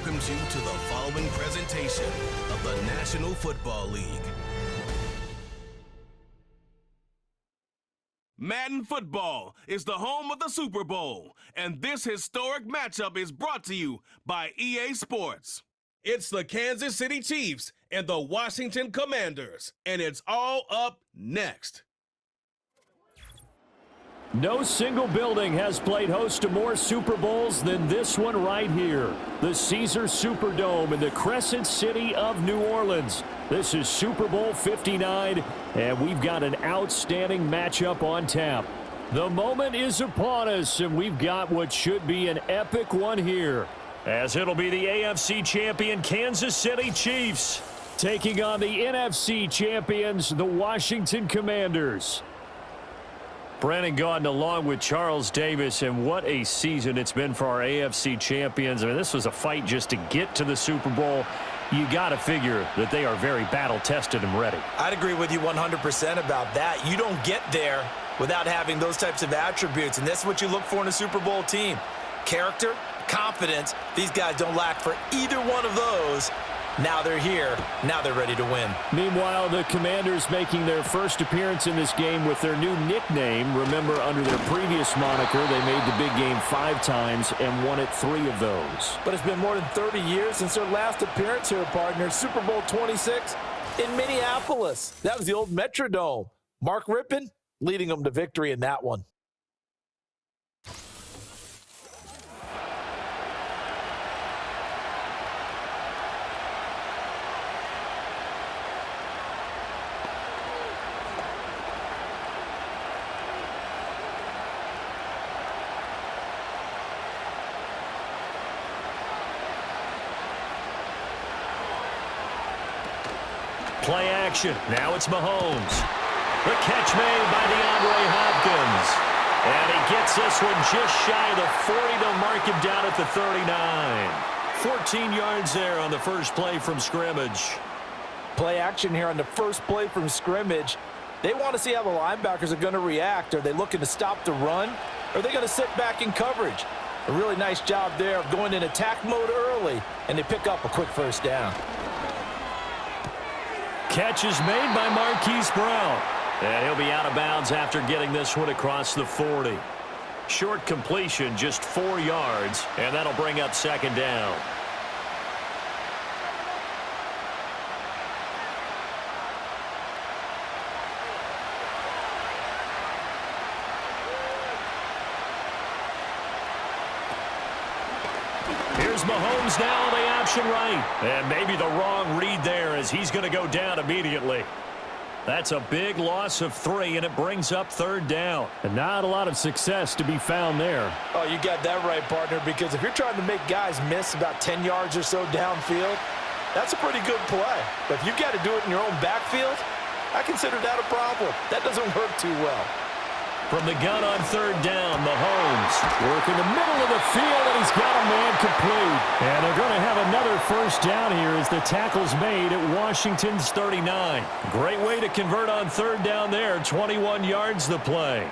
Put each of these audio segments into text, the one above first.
welcomes you to the following presentation of the National Football League. Madden Football is the home of the Super Bowl, and this historic matchup is brought to you by EA Sports. It's the Kansas City Chiefs and the Washington Commanders, and it's all up next. No single building has played host to more Super Bowls than this one right here. The Caesars Superdome in the Crescent City of New Orleans. This is Super Bowl 59, and we've got an outstanding matchup on tap. The moment is upon us, and we've got what should be an epic one here, as it'll be the AFC champion Kansas City Chiefs taking on the NFC champions, the Washington Commanders. Brandon Gaudin along with Charles Davis, and what a season it's been for our AFC champions. I mean, this was a fight just to get to the Super Bowl. You got to figure that they are very battle-tested and ready. I'd agree with you 100% about that. You don't get there without having those types of attributes, and that's what you look for in a Super Bowl team. Character, confidence, these guys don't lack for either one of those. Now they're here. Now they're ready to win. Meanwhile, the Commanders making their first appearance in this game with their new nickname. Remember, under their previous moniker, they made the big game 5 times and won it 3 of those. But it's been more than 30 years since their last appearance here, partner. Super Bowl 26 in Minneapolis. That was the old Metrodome. Mark Rippon leading them to victory in that one. Play action. Now it's Mahomes. The catch made by DeAndre Hopkins. And he gets this one just shy of the 40 to mark him down at the 39. 14 yards there on the first play from scrimmage. Play action here on the first play from scrimmage. They want to see how the linebackers are going to react. Are they looking to stop the run? Or are they going to sit back in coverage? A really nice job there of going in attack mode early, and they pick up a quick first down. Catch is made by Marquise Brown. And he'll be out of bounds after getting this one across the 40. Short completion, just 4 yards, and that'll bring up second down. Here's Mahomes now on the option right. And maybe the wrong read there, as he's going to go down immediately. That's a big loss of 3, and it brings up third down. And not a lot of success to be found there. Oh, you got that right, partner, because if you're trying to make guys miss about 10 yards or so downfield, that's a pretty good play. But if you've got to do it in your own backfield, I consider that a problem. That doesn't work too well. From the gun on third down, Mahomes working the middle of the field, and he's got a man complete. And they're going to have another first down here as the tackle's made at Washington's 39. Great way to convert on third down there. 21 yards the play.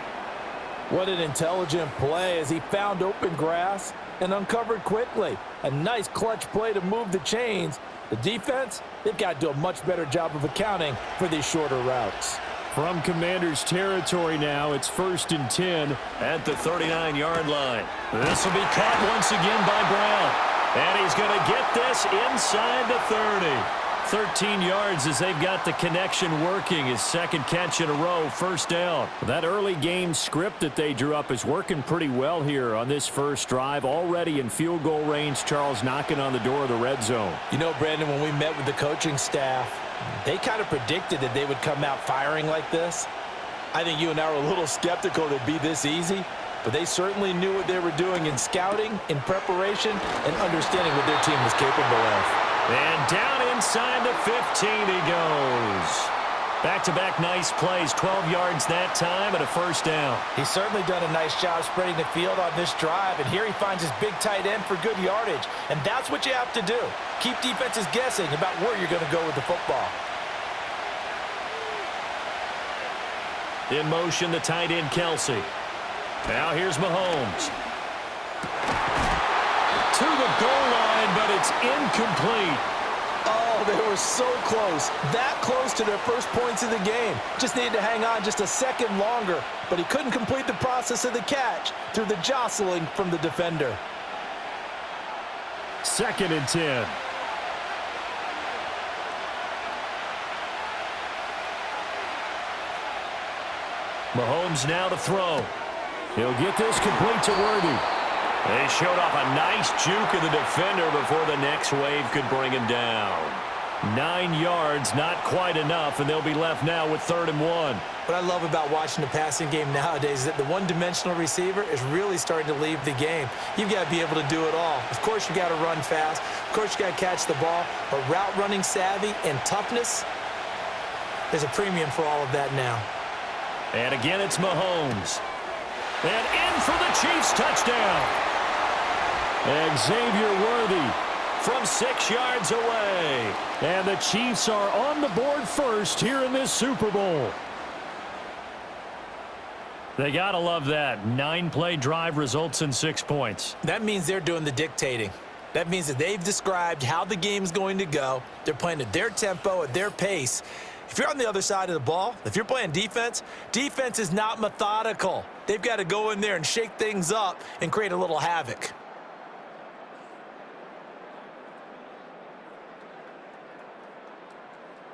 What an intelligent play as he found open grass and uncovered quickly. A nice clutch play to move the chains. The defense, they've got to do a much better job of accounting for these shorter routes. From Commanders territory now, it's 1st and 10 at the 39-yard line. This will be caught once again by Brown. And he's going to get this inside the 30. 13 yards as they've got the connection working. His second catch in a row, first down. That early game script that they drew up is working pretty well here on this first drive. Already in field goal range, Charles knocking on the door of the red zone. You know, Brandon, when we met with the coaching staff, they kind of predicted that they would come out firing like this. I think you and I were a little skeptical it'd be this easy, but they certainly knew what they were doing in scouting, in preparation, and understanding what their team was capable of. And down inside the 15 he goes. Back-to-back nice plays, 12 yards that time and a first down. He's certainly done a nice job spreading the field on this drive, and here he finds his big tight end for good yardage. And that's what you have to do. Keep defenses guessing about where you're going to go with the football. In motion, the tight end, Kelsey. Now here's Mahomes. To the goal line, in, but it's incomplete. Oh, they were so close. That close to their first points of the game. Just needed to hang on just a second longer, but he couldn't complete the process of the catch through the jostling from the defender. 2nd and 10. Mahomes now to throw. He'll get this complete to Worthy. They showed off a nice juke of the defender before the next wave could bring him down. 9 yards, not quite enough, and they'll be left now with 3rd and 1. What I love about watching the passing game nowadays is that the one-dimensional receiver is really starting to leave the game. You've got to be able to do it all. Of course, you got to run fast. Of course, you got to catch the ball. But route running savvy and toughness, there's a premium for all of that now. And again, it's Mahomes. And in for the Chiefs touchdown. Xavier Worthy from 6 yards away. And the Chiefs are on the board first here in this Super Bowl. They got to love that. 9-play drive results in 6 points. That means they're doing the dictating. That means that they've described how the game's going to go. They're playing at their tempo, at their pace. If you're on the other side of the ball, if you're playing defense, defense is not methodical. They've got to go in there and shake things up and create a little havoc.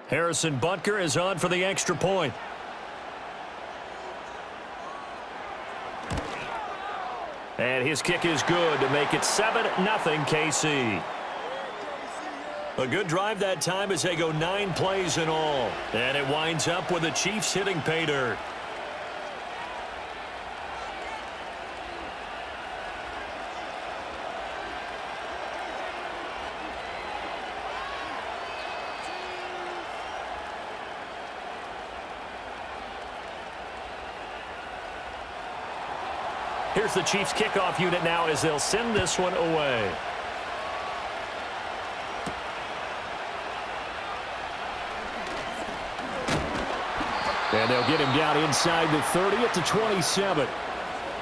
Harrison Butker is on for the extra point. And his kick is good to make it 7-0 KC. A good drive that time as they go 9 plays in all. And it winds up with the Chiefs hitting pay dirt. Here's the Chiefs kickoff unit now as they'll send this one away. And they'll get him down inside the 30 at the 27.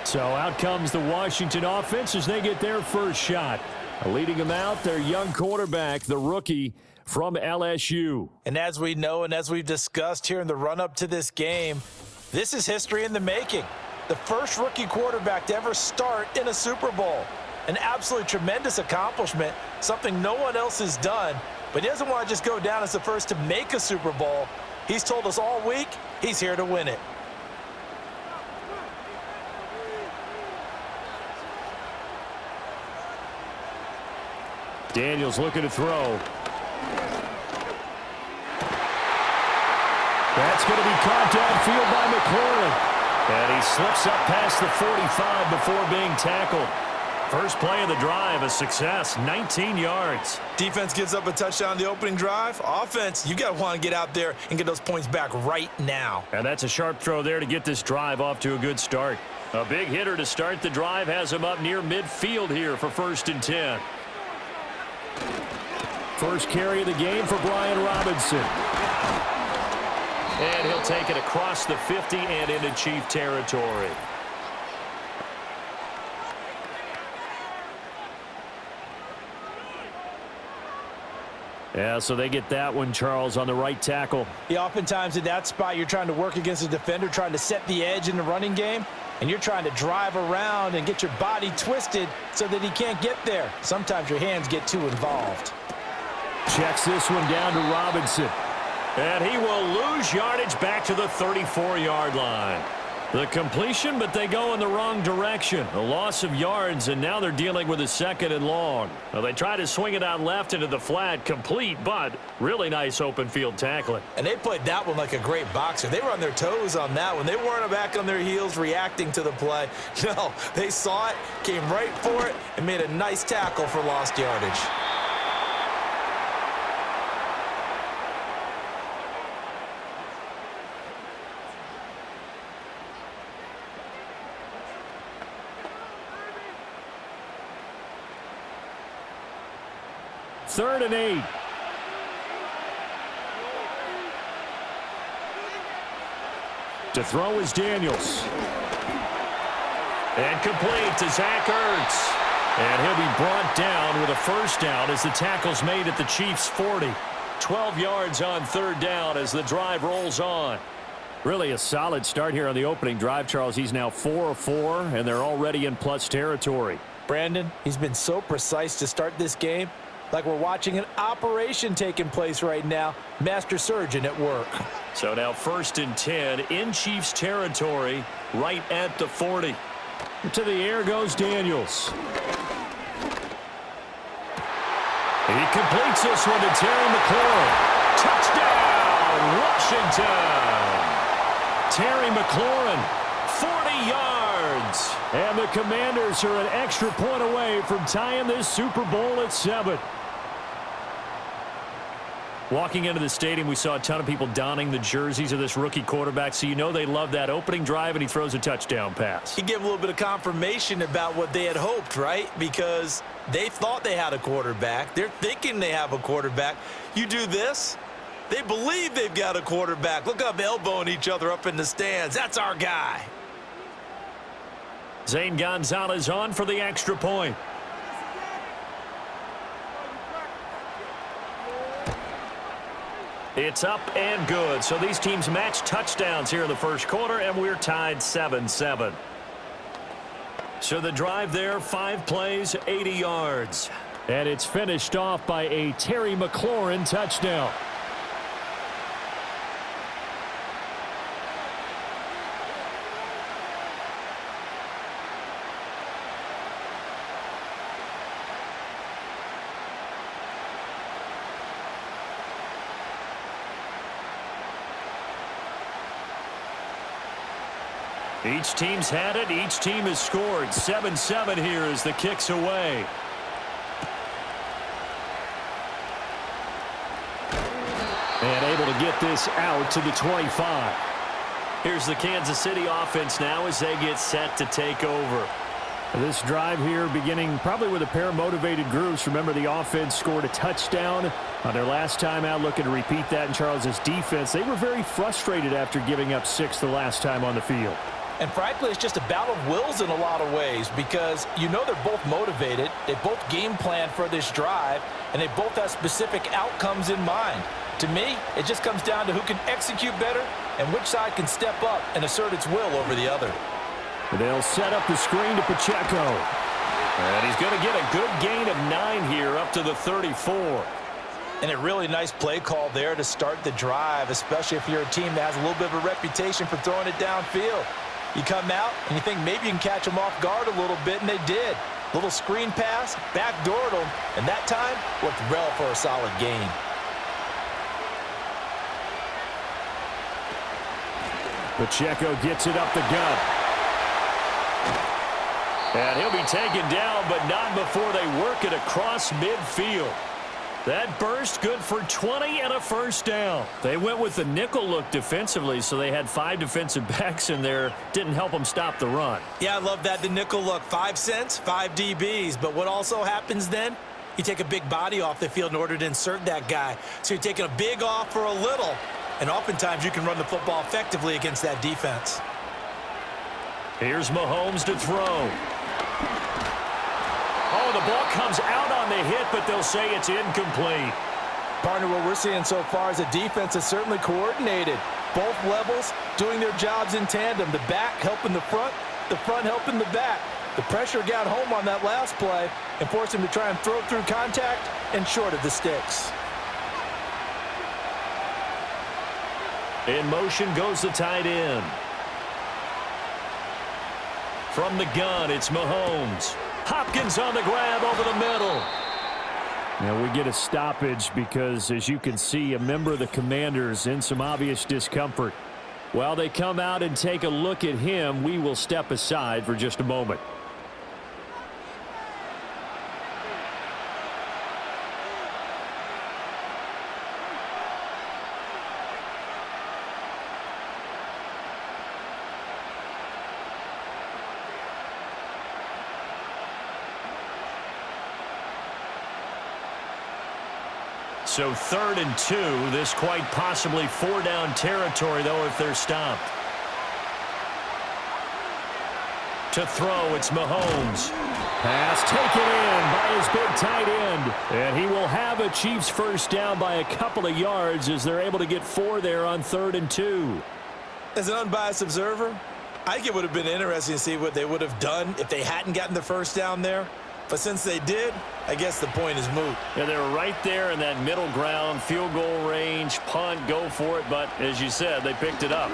So out comes the Washington offense as they get their first shot. Leading them out, their young quarterback, the rookie from LSU. And as we know and as we've discussed here in the run-up to this game, this is history in the making. The first rookie quarterback to ever start in a Super Bowl. An absolutely tremendous accomplishment, something no one else has done. But he doesn't want to just go down as the first to make a Super Bowl. He's told us all week he's here to win it. Daniels looking to throw. That's going to be caught downfield by McLaurin. And he slips up past the 45 before being tackled. First play of the drive, a success, 19 yards. Defense gives up a touchdown on the opening drive. Offense, you got to want to get out there and get those points back right now. And that's a sharp throw there to get this drive off to a good start. A big hitter to start the drive has him up near midfield here for 1st and 10. First carry of the game for Brian Robinson. And he'll take it across the 50 and into Chief territory. Yeah, so they get that one, Charles, on the right tackle. Yeah, oftentimes in that spot, you're trying to work against a defender, trying to set the edge in the running game, and you're trying to drive around and get your body twisted so that he can't get there. Sometimes your hands get too involved. Checks this one down to Robinson. And he will lose yardage back to the 34-yard line. The completion, but they go in the wrong direction. A loss of yards, and now they're dealing with a 2nd and long. Well, they try to swing it out left into the flat, complete, but really nice open field tackling. And they played that one like a great boxer. They were on their toes on that one. They weren't back on their heels reacting to the play. No, they saw it, came right for it, and made a nice tackle for lost yardage. Third and 8. To throw is Daniels. And complete to Zach Ertz. And he'll be brought down with a first down as the tackle's made at the Chiefs' 40. 12 yards on third down as the drive rolls on. Really a solid start here on the opening drive, Charles. He's now 4 of 4, and they're already in plus territory. Brandon, he's been so precise to start this game, like we're watching an operation taking place right now. Master surgeon at work. So now 1st and 10 in Chiefs territory, right at the 40. To the air goes Daniels. He completes this one to Terry McLaurin. Touchdown, Washington. Terry McLaurin, 40 yards. And the Commanders are an extra point away from tying this Super Bowl at 7. Walking into the stadium, we saw a ton of people donning the jerseys of this rookie quarterback, so you know they love that opening drive, and he throws a touchdown pass. He gave a little bit of confirmation about what they had hoped, right? Because they thought they had a quarterback. They're thinking they have a quarterback. You do this, they believe they've got a quarterback. Look up, elbowing each other up in the stands. That's our guy. Zane Gonzalez on for the extra point. It's up and good. So these teams match touchdowns here in the first quarter, and we're tied 7-7. So the drive there, 5 plays, 80 yards. And it's finished off by a Terry McLaurin touchdown. Each team's had it. Each team has scored. 7-7 here as the kick's away. And able to get this out to the 25. Here's the Kansas City offense now as they get set to take over. This drive here beginning probably with a pair of motivated groups. Remember, the offense scored a touchdown on their last time out, looking to repeat that. In Charles's defense, they were very frustrated after giving up 6 the last time on the field. And frankly, it's just a battle of wills in a lot of ways because you know they're both motivated. They both game plan for this drive, and they both have specific outcomes in mind. To me, it just comes down to who can execute better and which side can step up and assert its will over the other. They'll set up the screen to Pacheco. And he's going to get a good gain of 9 here up to the 34. And a really nice play call there to start the drive, especially if you're a team that has a little bit of a reputation for throwing it downfield. You come out and you think maybe you can catch them off guard a little bit, and they did. Little screen pass, backdoored them, and that time worked well for a solid gain. Pacheco gets it up the gut. And he'll be taken down, but not before they work it across midfield. That burst good for 20 and a first down. They went with the nickel look defensively, so they had 5 defensive backs in there. Didn't help them stop the run. Yeah, I love that, the nickel look. 5 cents, 5 DBs. But what also happens then? You take a big body off the field in order to insert that guy. So you're taking a big off for a little. And oftentimes you can run the football effectively against that defense. Here's Mahomes to throw. Oh, the ball comes out on the hit, but they'll say it's incomplete. Partner, what we're seeing so far is a defense that's certainly coordinated. Both levels doing their jobs in tandem. The back helping the front helping the back. The pressure got home on that last play and forced him to try and throw through contact and short of the sticks. In motion goes the tight end. From the gun, it's Mahomes. Hopkins on the grab over the middle. Now we get a stoppage because, as you can see, a member of the Commanders in some obvious discomfort. While they come out and take a look at him, we will step aside for just a moment. So 3rd and 2, this quite possibly 4-down territory, though, if they're stopped. To throw, it's Mahomes. Pass taken in by his big tight end. And he will have a Chiefs first down by a couple of yards as they're able to get 4 there on 3rd and 2. As an unbiased observer, I think it would have been interesting to see what they would have done if they hadn't gotten the first down there. But since they did, I guess the point is moot. Yeah, they were right there in that middle ground, field goal range, punt, go for it. But as you said, they picked it up.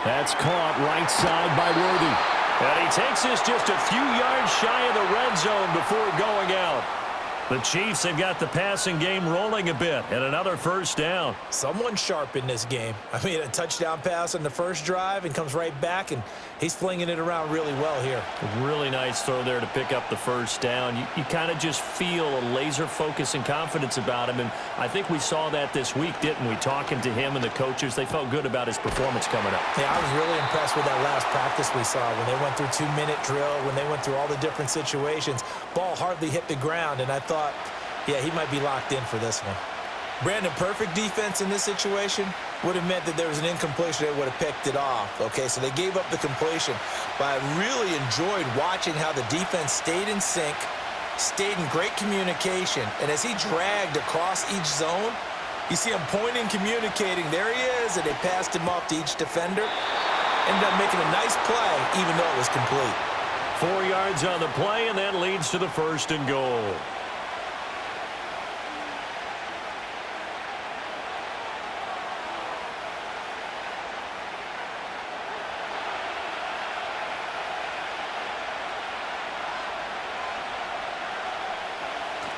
That's caught right side by Worthy. And he takes this just a few yards shy of the red zone before going out. The Chiefs have got the passing game rolling a bit, and another first down. Someone sharp in this game. I mean, a touchdown pass on the first drive and comes right back, and he's flinging it around really well here. A really nice throw there to pick up the first down. You kind of just feel a laser focus and confidence about him, and I think we saw that this week, didn't we? Talking to him and the coaches, they felt good about his performance coming up. Yeah, I was really impressed with that last practice we saw when they went through 2-minute drill, when they went through all the different situations. Ball hardly hit the ground, and I thought, yeah, he might be locked in for this one. Brandon, perfect defense in this situation would have meant that there was an incompletion. They would have picked it off. Okay, so they gave up the completion. But I really enjoyed watching how the defense stayed in sync, stayed in great communication. And as he dragged across each zone, you see him pointing, communicating. There he is, and they passed him off to each defender. Ended up making a nice play, even though it was complete. 4 yards on the play, and that leads to the 1st and goal.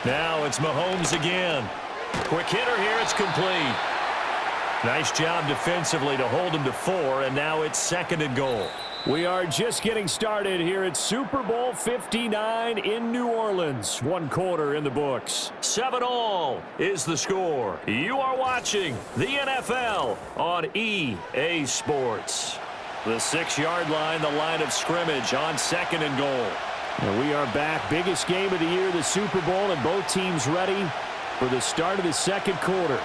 Now it's Mahomes again. Quick hitter here, it's complete. Nice job defensively to hold him to 4, and now it's 2nd and goal. We are just getting started here at Super Bowl 59 in New Orleans. 1 quarter in the books. 7-all is the score. You are watching the NFL on EA Sports. The 6-yard line, the line of scrimmage on 2nd and goal. And we are back. Biggest game of the year, the Super Bowl, and both teams ready for the start of the 2nd quarter.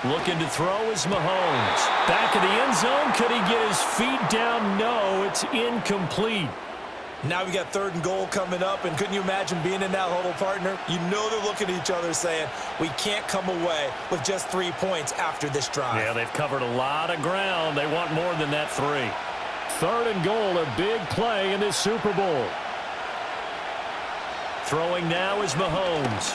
Looking to throw is Mahomes. Back of the end zone. Could he get his feet down? No, it's incomplete. Now we got 3rd and goal coming up, and couldn't you imagine being in that huddle, partner? You know they're looking at each other saying, we can't come away with just 3 points after this drive. Yeah, they've covered a lot of ground. They want more than that 3. 3rd and goal, a big play in this Super Bowl. Throwing now is Mahomes.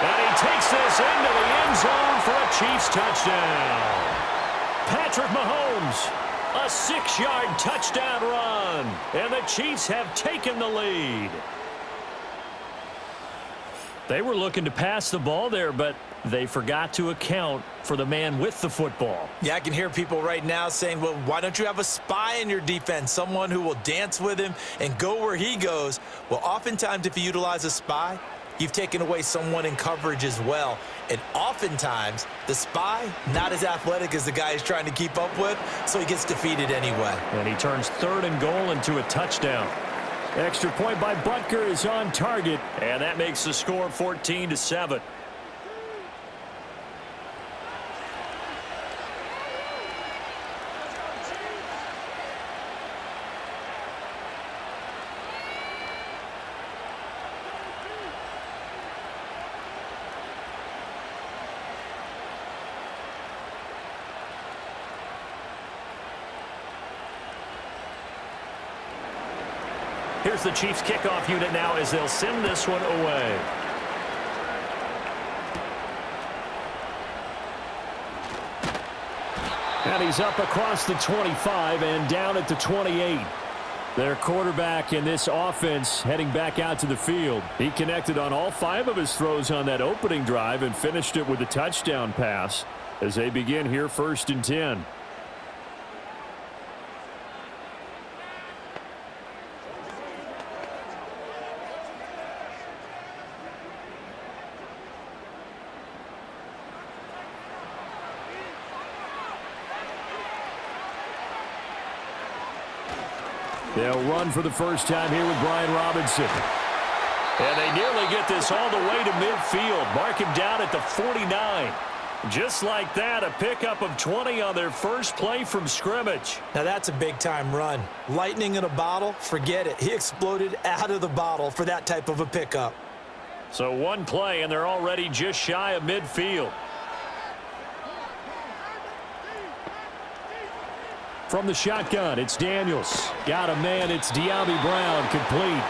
And he takes this into the end zone for a Chiefs touchdown. Patrick Mahomes, a 6-yard touchdown run. And the Chiefs have taken the lead. They were looking to pass the ball there, but they forgot to account for the man with the football. Yeah, I can hear people right now saying, well, why don't you have a spy in your defense, someone who will dance with him and go where he goes? Well, oftentimes if you utilize a spy, you've taken away someone in coverage as well. And oftentimes, the spy, not as athletic as the guy he's trying to keep up with, so he gets defeated anyway. And he turns 3rd and goal into a touchdown. Extra point by Butker is on target, and that makes the score 14-7. Here's the Chiefs kickoff unit now as they'll send this one away. And he's up across the 25 and down at the 28. Their quarterback in this offense heading back out to the field. He connected on all 5 of his throws on that opening drive and finished it with a touchdown pass as they begin here 1st and 10. They'll run for the first time here with Brian Robinson. And they nearly get this all the way to midfield. Mark him down at the 49. Just like that, a pickup of 20 on their first play from scrimmage. Now that's a big-time run. Lightning in a bottle, forget it. He exploded out of the bottle for that type of a pickup. So one play, and they're already just shy of midfield. From the shotgun, it's Daniels. Got a man, it's De'Ami Brown, complete.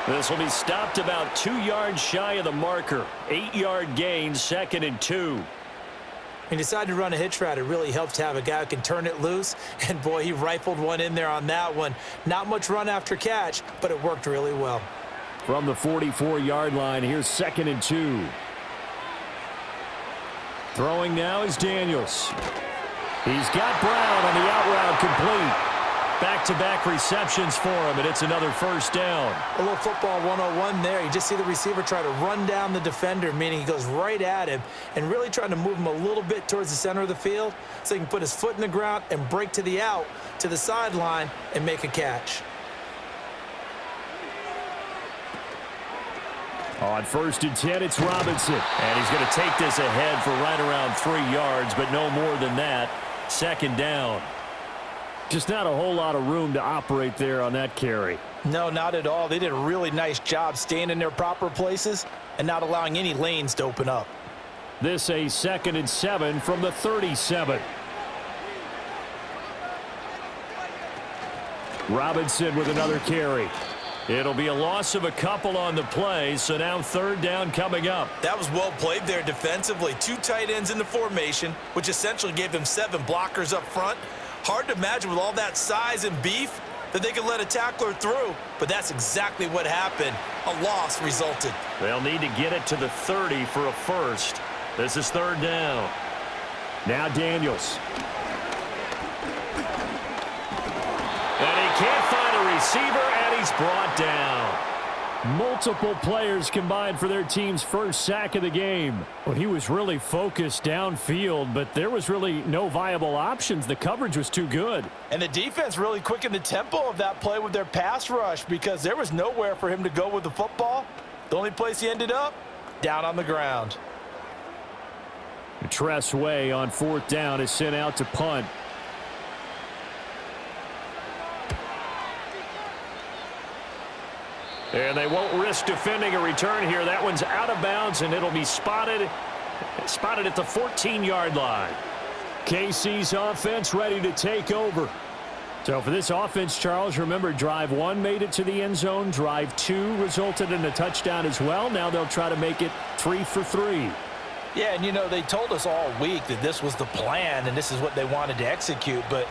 This will be stopped about 2 yards shy of the marker. 8-yard gain, 2nd and 2. He decided to run a hitch route. It really helps to have a guy who can turn it loose. And, boy, he rifled one in there on that one. Not much run after catch, but it worked really well. From the 44-yard line, here's 2nd and 2. Throwing now is Daniels. He's got Brown on the out route complete. Back-to-back receptions for him, and it's another first down. A little football 101 there. You just see the receiver try to run down the defender, meaning he goes right at him and really trying to move him a little bit towards the center of the field so he can put his foot in the ground and break to the out, to the sideline, and make a catch. On 1st and 10, it's Robinson. And he's going to take this ahead for right around 3 yards, but no more than that. 2nd down. Just not a whole lot of room to operate there on that carry. No, not at all. They did a really nice job staying in their proper places and not allowing any lanes to open up. This a 2nd and 7 from the 37. Robinson with another carry. It'll be a loss of a couple on the play, so now 3rd down coming up. That was well played there defensively. 2 tight ends in the formation, which essentially gave them 7 blockers up front. Hard to imagine with all that size and beef that they could let a tackler through, but that's exactly what happened. A loss resulted. They'll need to get it to the 30 for a first. This is 3rd down. Now Daniels. And he can't find a receiver, and he's brought down. Multiple players combined for their team's first sack of the game. Well, he was really focused downfield, but there was really no viable options. The coverage was too good. And the defense really quickened the tempo of that play with their pass rush because there was nowhere for him to go with the football. The only place he ended up, down on the ground. Tress Way on 4th down is sent out to punt. And they won't risk defending a return here. That one's out of bounds, and it'll be spotted at the 14-yard line. KC's offense ready to take over. So for this offense, Charles, remember, drive 1 made it to the end zone. Drive 2 resulted in a touchdown as well. Now they'll try to make it 3 for 3. Yeah, and, you know, they told us all week that this was the plan and this is what they wanted to execute, but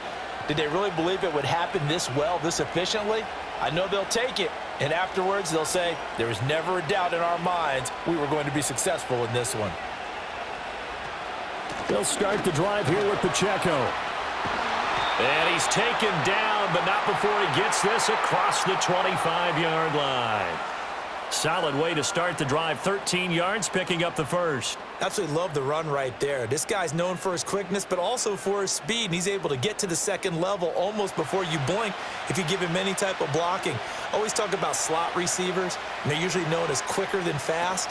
did they really believe it would happen this well, this efficiently? I know they'll take it, and afterwards they'll say, there was never a doubt in our minds we were going to be successful in this one. They'll start the drive here with Pacheco. And he's taken down, but not before he gets this across the 25-yard line. Solid way to start the drive, 13 yards, picking up the first. Absolutely love the run right there. This guy's known for his quickness, but also for his speed, and he's able to get to the 2nd level almost before you blink if you give him any type of blocking. Always talk about slot receivers, and they're usually known as quicker than fast.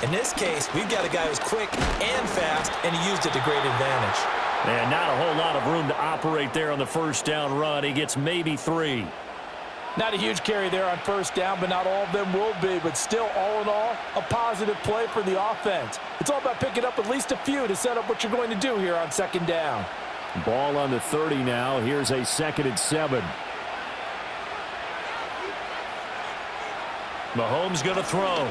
In this case, we've got a guy who's quick and fast, and he used it to great advantage. And not a whole lot of room to operate there on the first down run. He gets maybe 3. Not a huge carry there on 1st down, but not all of them will be. But still, all in all, a positive play for the offense. It's all about picking up at least a few to set up what you're going to do here on 2nd down. Ball on the 30 now. Here's a 2nd and 7. Mahomes going to throw.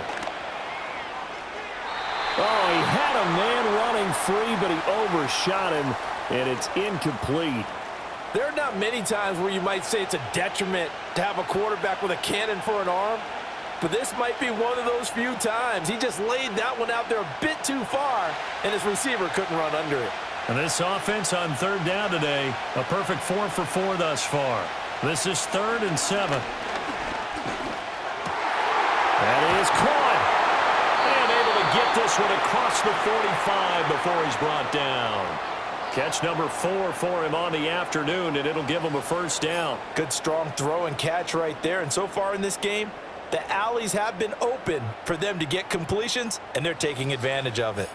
Oh, he had a man running free, but he overshot him, and it's incomplete. There are not many times where you might say it's a detriment to have a quarterback with a cannon for an arm, but this might be one of those few times. He just laid that one out there a bit too far, and his receiver couldn't run under it. And this offense on 3rd down today, a perfect 4 for 4 thus far. This is 3rd and 7. That is caught. And able to get this one across the 45 before he's brought down. Catch number 4 for him on the afternoon, and it'll give him a first down. Good, strong throw and catch right there. And so far in this game, the alleys have been open for them to get completions, and they're taking advantage of it.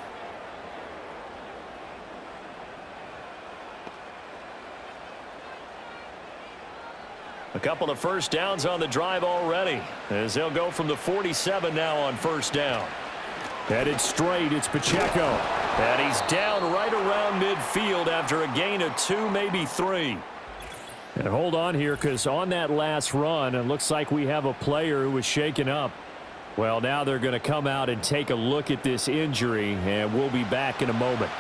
A couple of first downs on the drive already, as they'll go from the 47 now on first down. Headed straight, it's Pacheco. And he's down right around midfield after a gain of 2, maybe 3. And hold on here, because on that last run, it looks like we have a player who was shaken up. Well, now they're going to come out and take a look at this injury, and we'll be back in a moment.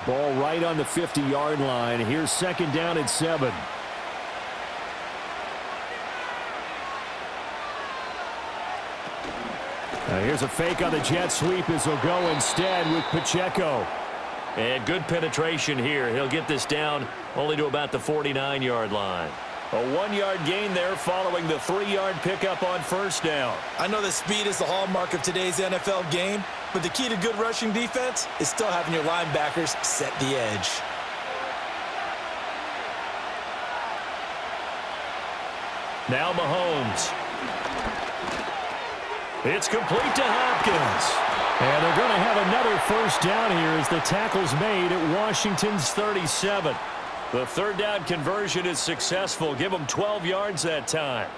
Ball right on the 50-yard line. Here's second down and 7. Here's a fake on the jet sweep as he'll go instead with Pacheco. And good penetration here. He'll get this down only to about the 49-yard line. A 1-yard gain there following the 3-yard pickup on first down. I know that speed is the hallmark of today's NFL game, but the key to good rushing defense is still having your linebackers set the edge. Now Mahomes. It's complete to Hopkins. And they're going to have another first down here as the tackle's made at Washington's 37. The third down conversion is successful. Give them 12 yards that time.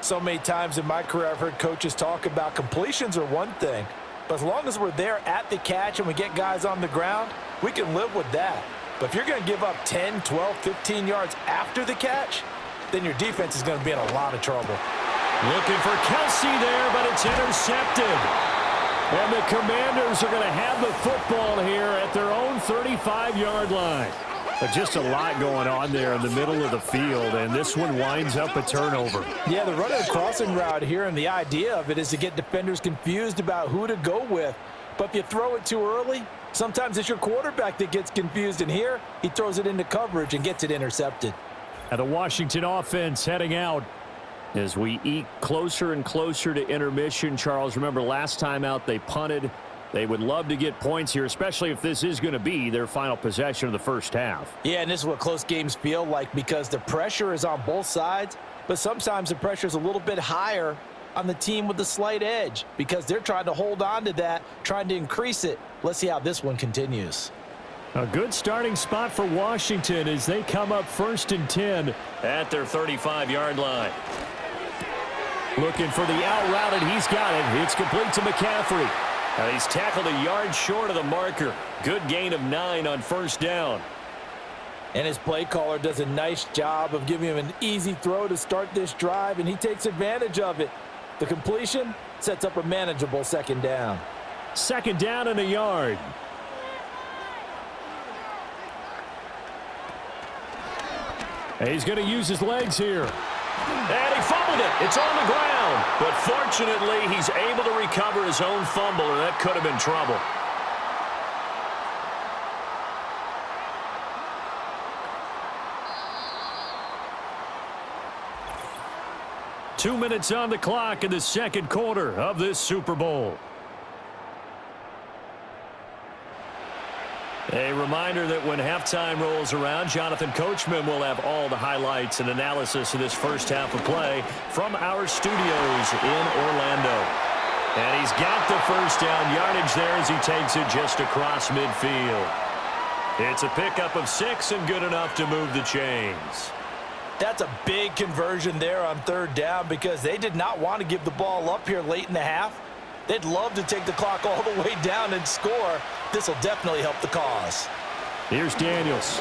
So many times in my career I've heard coaches talk about completions are one thing, but as long as we're there at the catch and we get guys on the ground, we can live with that. But if you're going to give up 10, 12, 15 yards after the catch, then your defense is going to be in a lot of trouble. Looking for Kelsey there, but it's intercepted. And the Commanders are going to have the football here at their own 35-yard line. But just a lot going on there in the middle of the field, and this one winds up a turnover. Yeah, they're running a crossing route here, and the idea of it is to get defenders confused about who to go with. But if you throw it too early, sometimes it's your quarterback that gets confused, and here he throws it into coverage and gets it intercepted. And the Washington offense heading out as we eke closer and closer to intermission. Charles, remember last time out they punted. They would love to get points here, especially if this is going to be their final possession of the first half. Yeah, and this is what close games feel like because the pressure is on both sides, but sometimes the pressure is a little bit higher on the team with the slight edge because they're trying to hold on to that, trying to increase it. Let's see how this one continues. A good starting spot for Washington as they come up 1st and 10 at their 35-yard line. Looking for the out route, and he's got it. It's complete to McCaffrey. Now he's tackled a yard short of the marker. Good gain of 9 on first down. And his play caller does a nice job of giving him an easy throw to start this drive, and he takes advantage of it. The completion sets up a manageable second down. Second down and a yard. And he's going to use his legs here. And he fumbled it. It's on the ground. But fortunately, he's able to recover his own fumble, and that could have been trouble. Two minutes on the clock in the second quarter of this Super Bowl. A reminder that when halftime rolls around, Jonathan Coachman will have all the highlights and analysis of this first half of play from our studios in Orlando. And he's got the first down yardage there as he takes it just across midfield. It's a pickup of 6 and good enough to move the chains. That's a big conversion there on third down because they did not want to give the ball up here late in the half. They'd love to take the clock all the way down and score. This will definitely help the cause. Here's Daniels.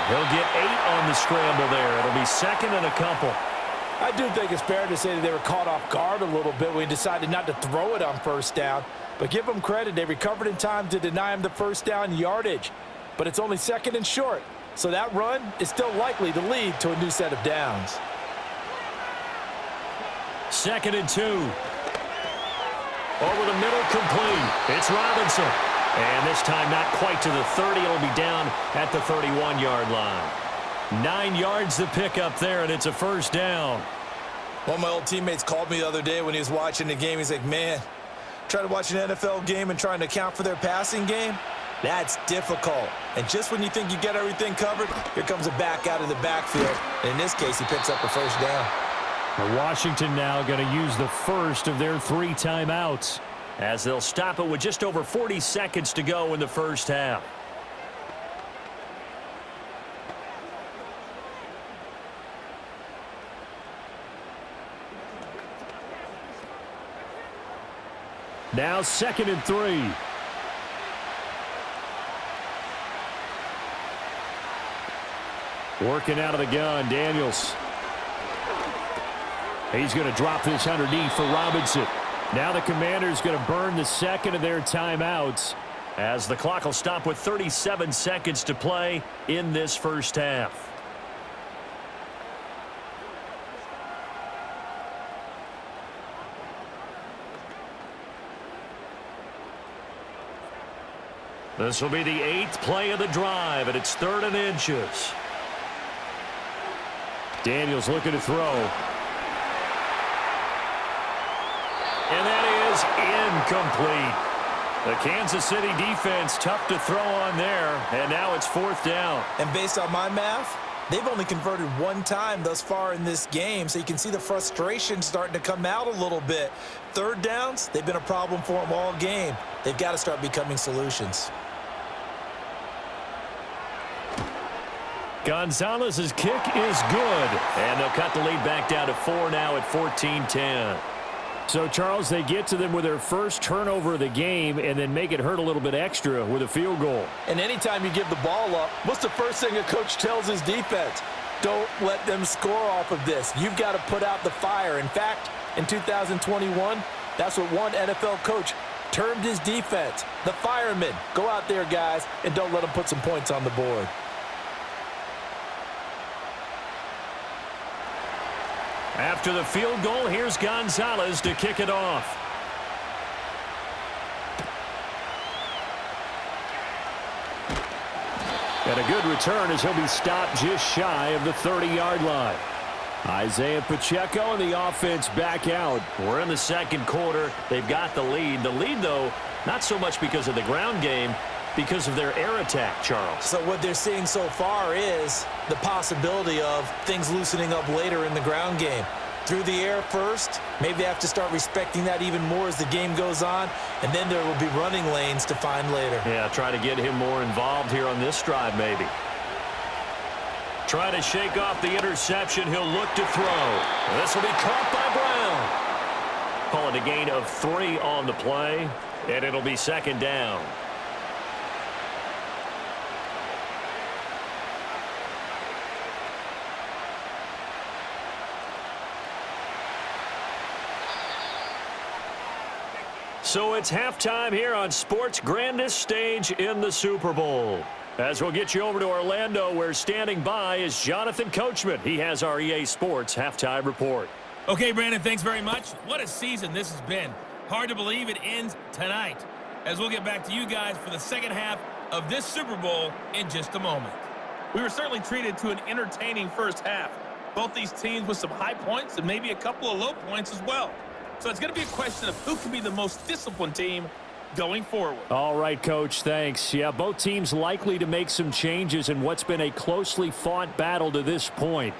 He'll get 8 on the scramble there. It'll be second and a couple. I do think it's fair to say that they were caught off guard a little bit when he decided not to throw it on first down. But give them credit. They recovered in time to deny him the first down yardage. But it's only second and short. So that run is still likely to lead to a new set of downs. Second and 2. Over the middle, complete. It's Robinson. And this time not quite to the 30. It'll be down at the 31-yard line. 9 yards to pick up there, and it's a first down. One of my old teammates called me the other day when he was watching the game. He's like, man, trying to watch an NFL game and trying to account for their passing game. That's difficult. And just when you think you get everything covered, here comes a back out of the backfield. And in this case, he picks up a first down. And Washington now going to use the first of their 3 timeouts, as they'll stop it with just over 40 seconds to go in the first half. Now 2nd and 3. Working out of the gun, Daniels. He's going to drop this underneath for Robinson. Now the Commanders going to burn the second of their timeouts, as the clock will stop with 37 seconds to play in this first half. This will be the 8th play of the drive, and it's 3rd and inches. Daniels looking to throw. And that is incomplete. The Kansas City defense tough to throw on there, and now it's 4th down. And based on my math, they've only converted 1 time thus far in this game, so you can see the frustration starting to come out a little bit. 3rd downs, they've been a problem for them all game. They've got to start becoming solutions. Gonzalez's kick is good, and they'll cut the lead back down to 4 now at 14-10. So, Charles, they get to them with their first turnover of the game and then make it hurt a little bit extra with a field goal. And anytime you give the ball up, what's the first thing a coach tells his defense? Don't let them score off of this. You've got to put out the fire. In fact, in 2021, that's what one NFL coach termed his defense, the firemen. Go out there, guys, and don't let them put some points on the board. After the field goal, here's Gonzalez to kick it off. And a good return as he'll be stopped just shy of the 30-yard line. Isaiah Pacheco and the offense back out. We're in the 2nd quarter. They've got the lead. The lead, though, not so much because of the ground game, because of their air attack, Charles. So what they're seeing so far is the possibility of things loosening up later in the ground game. Through the air first, maybe they have to start respecting that even more as the game goes on, and then there will be running lanes to find later. Yeah, try to get him more involved here on this drive, maybe. Try to shake off the interception. He'll look to throw. This will be caught by Brown. Call it a gain of 3 on the play, and it'll be 2nd down. So it's halftime here on sports' grandest stage in the Super Bowl. As we'll get you over to Orlando, where standing by is Jonathan Coachman. He has our EA Sports halftime report. Okay, Brandon, thanks very much. What a season this has been. Hard to believe it ends tonight, as we'll get back to you guys for the 2nd half of this Super Bowl in just a moment. We were certainly treated to an entertaining first half. Both these teams with some high points and maybe a couple of low points as well. So it's going to be a question of who can be the most disciplined team going forward. All right, Coach, thanks. Yeah, both teams likely to make some changes in what's been a closely fought battle to this point.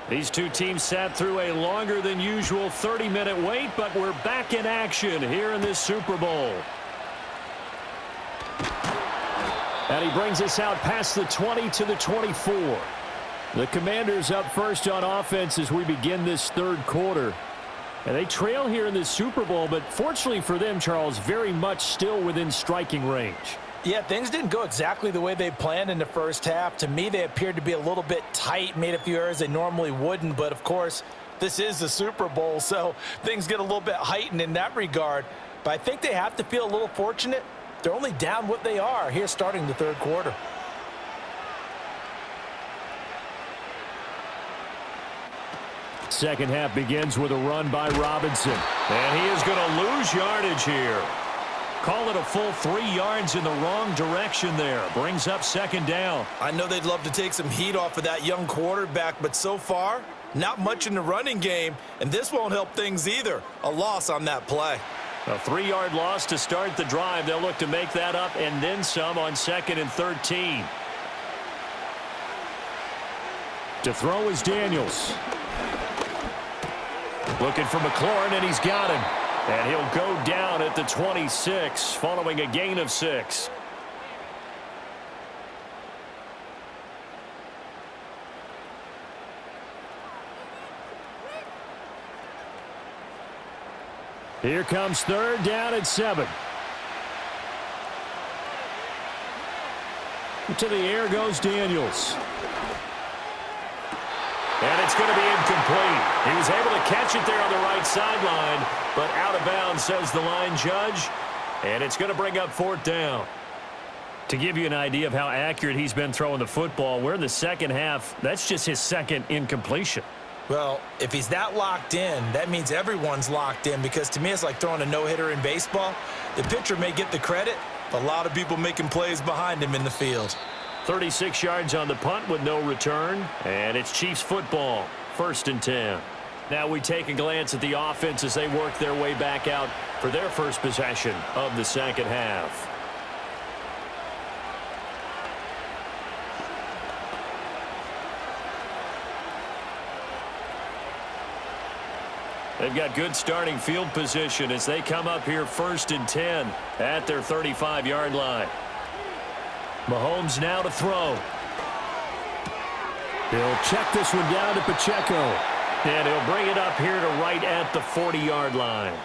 These two teams sat through a longer than usual 30-minute wait, but we're back in action here in this Super Bowl. And he brings us out past the 20 to the 24. The Commanders up first on offense as we begin this 3rd quarter. And they trail here in this Super Bowl, but fortunately for them, Charles, very much still within striking range. Yeah, things didn't go exactly the way they planned in the first half. To me, they appeared to be a little bit tight, made a few errors they normally wouldn't. But, of course, this is the Super Bowl, so things get a little bit heightened in that regard. But I think they have to feel a little fortunate. They're only down what they are here starting the 3rd quarter. Second half begins with a run by Robinson. And he is going to lose yardage here. Call it a full 3 yards in the wrong direction there. Brings up second down. I know they'd love to take some heat off of that young quarterback, but so far, not much in the running game, and this won't help things either. A loss on that play. A 3-yard loss to start the drive. They'll look to make that up and then some on 2nd and 13. To throw is Daniels. Looking for McLaurin, and he's got him. And he'll go down at the 26 following a gain of 6. Here comes 3rd down and 7. To the air goes Daniels. And it's going to be incomplete. He was able to catch it there on the right sideline, but out of bounds, says the line judge. And it's going to bring up 4th down. To give you an idea of how accurate he's been throwing the football, we're in the second half. That's just his 2nd incompletion. Well, if he's that locked in, that means everyone's locked in, because to me it's like throwing a no-hitter in baseball. The pitcher may get the credit, but a lot of people making plays behind him in the field. 36 yards on the punt with no return, and it's Chiefs football, 1st and 10. Now we take a glance at the offense as they work their way back out for their first possession of the second half. They've got good starting field position as they come up here 1st and 10 at their 35-yard line. Mahomes now to throw. He'll check this one down to Pacheco. And he'll bring it up here to right at the 40-yard line.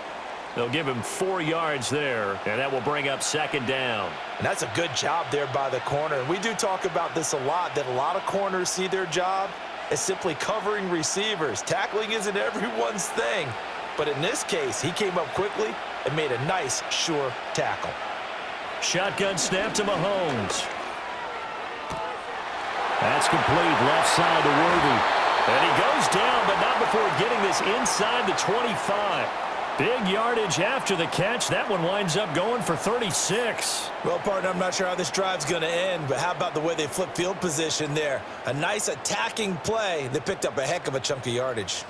They'll give him 4 yards there, and that will bring up 2nd down. And that's a good job there by the corner. We do talk about this a lot, that a lot of corners see their job as simply covering receivers. Tackling isn't everyone's thing. But in this case, he came up quickly and made a nice, sure tackle. Shotgun snap to Mahomes. That's complete, left side to Worthy. And he goes down, but not before getting this inside the 25. Big yardage after the catch. That one winds up going for 36. Well, partner, I'm not sure how this drive's going to end, but how about the way they flip field position there? A nice attacking play. They picked up a heck of a chunk of yardage.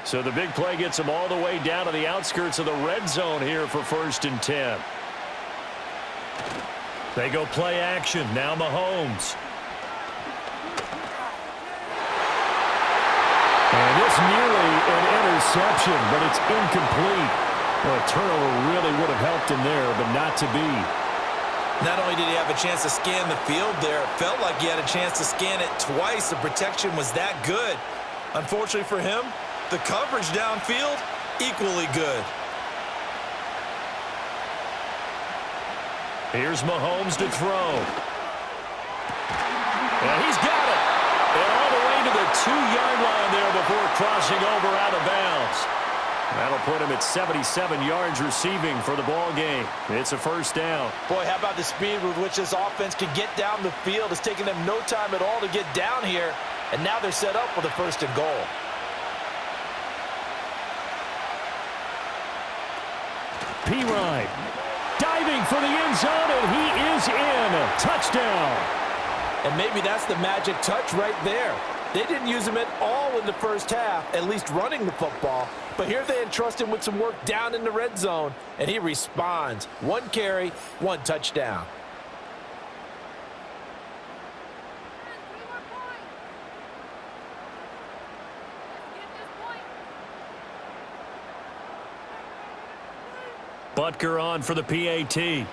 So the big play gets them all the way down to the outskirts of the red zone here for 1st and 10. They go play action. Now Mahomes. And it's nearly an interception, but it's incomplete. Well, a turnover really would have helped him there, but not to be. Not only did he have a chance to scan the field there, it felt like he had a chance to scan it twice. The protection was that good. Unfortunately for him, the coverage downfield, equally good. Here's Mahomes to throw. And he's got it. And all the way to the 2-yard line there before crossing over out of bounds. That'll put him at 77 yards receiving for the ball game. It's a 1st down. Boy, how about the speed with which this offense can get down the field? It's taken them no time at all to get down here. And now they're set up with a 1st and goal. Pirine diving for the end zone, and he is in. Touchdown. And maybe that's the magic touch right there. They didn't use him at all in the first half, at least running the football. But here they entrust him with some work down in the red zone, and he responds. 1 carry, 1 touchdown. Butker on for the PAT.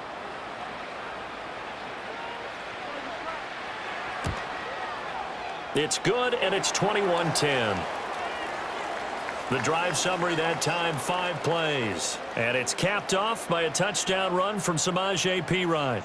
It's good, and it's 21-10. The drive summary that time, 5 plays. And it's capped off by a touchdown run from Samaje Perine.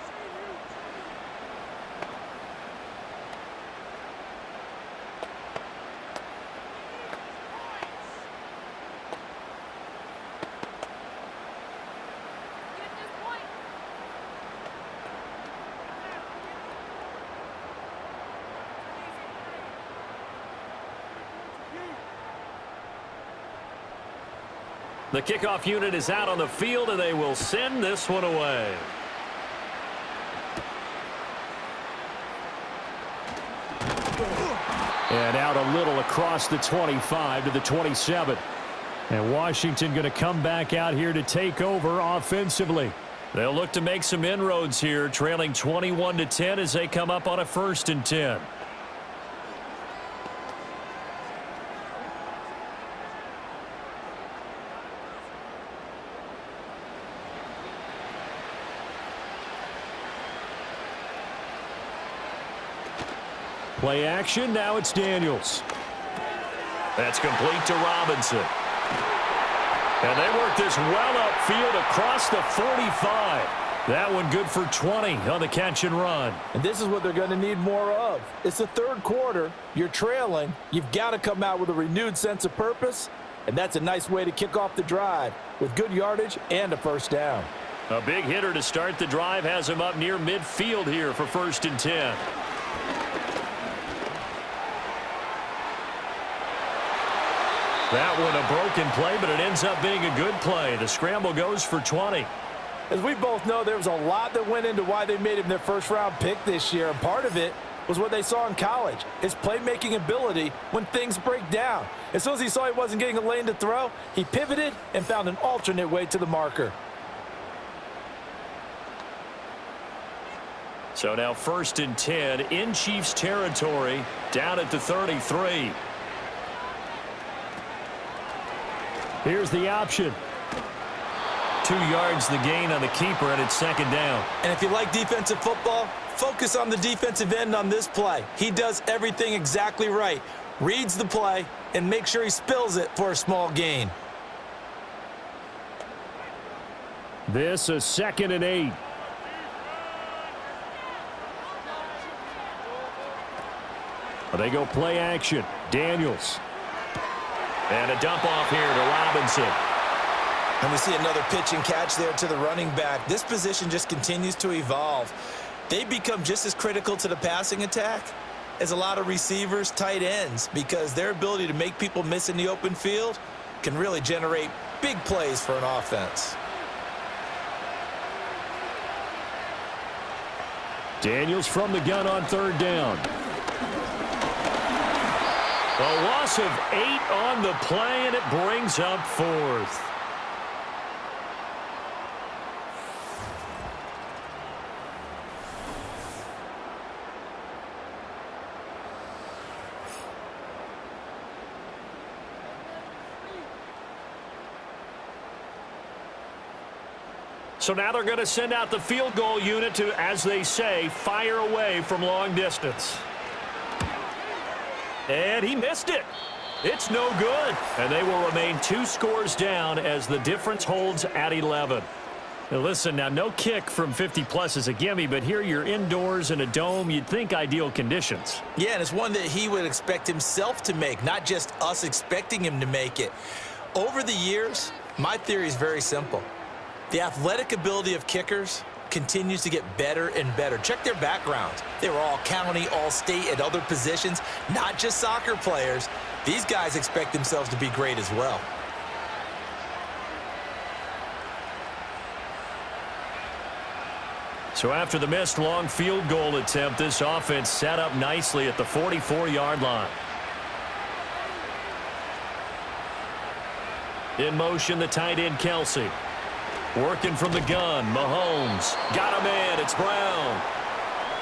The kickoff unit is out on the field, and they will send this one away. And out a little across the 25 to the 27. And Washington going to come back out here to take over offensively. They'll look to make some inroads here, trailing 21-10 as they come up on a 1st and 10. Play action, now it's Daniels. That's complete to Robinson. And they work this well upfield across the 45. That one good for 20 on the catch and run. And this is what they're going to need more of. It's the 3rd quarter. You're trailing. You've got to come out with a renewed sense of purpose. And that's a nice way to kick off the drive with good yardage and a 1st down. A big hitter to start the drive has him up near midfield here for 1st and 10. That one a broken play, but it ends up being a good play. The scramble goes for 20. As we both know, there was a lot that went into why they made him their 1st-round pick this year. And part of it was what they saw in college, his playmaking ability when things break down. As soon as he saw he wasn't getting a lane to throw, he pivoted and found an alternate way to the marker. So now 1st and 10 in Chiefs territory, down at the 33. Here's the option. 2 yards the gain on the keeper, and it's 2nd down. And if you like defensive football, focus on the defensive end on this play. He does everything exactly right. Reads the play and makes sure he spills it for a small gain. This a 2nd and 8. They go play action. Daniels. And a dump off here to Robinson. And we see another pitch and catch there to the running back. This position just continues to evolve. They become just as critical to the passing attack as a lot of receivers, tight ends, because their ability to make people miss in the open field can really generate big plays for an offense. Daniels from the gun on 3rd down. A loss of 8 on the play, and it brings up 4th. So now they're going to send out the field goal unit to, as they say, fire away from long distance. And he missed it. It's no good. And they will remain 2 scores down as the difference holds at 11. Now listen, now no kick from 50-plus is a gimme, but here you're indoors in a dome. You'd think ideal conditions. Yeah, and it's one that he would expect himself to make, not just us expecting him to make it. Over the years, my theory is very simple. The athletic ability of kickers continues to get better and better. Check their backgrounds. They were all county, all state, at other positions, not just soccer players. These guys expect themselves to be great as well. So after the missed long field goal attempt, this offense set up nicely at the 44-yard line. In motion, the tight end, Kelsey. Working from the gun, Mahomes. Got him in, it's Brown.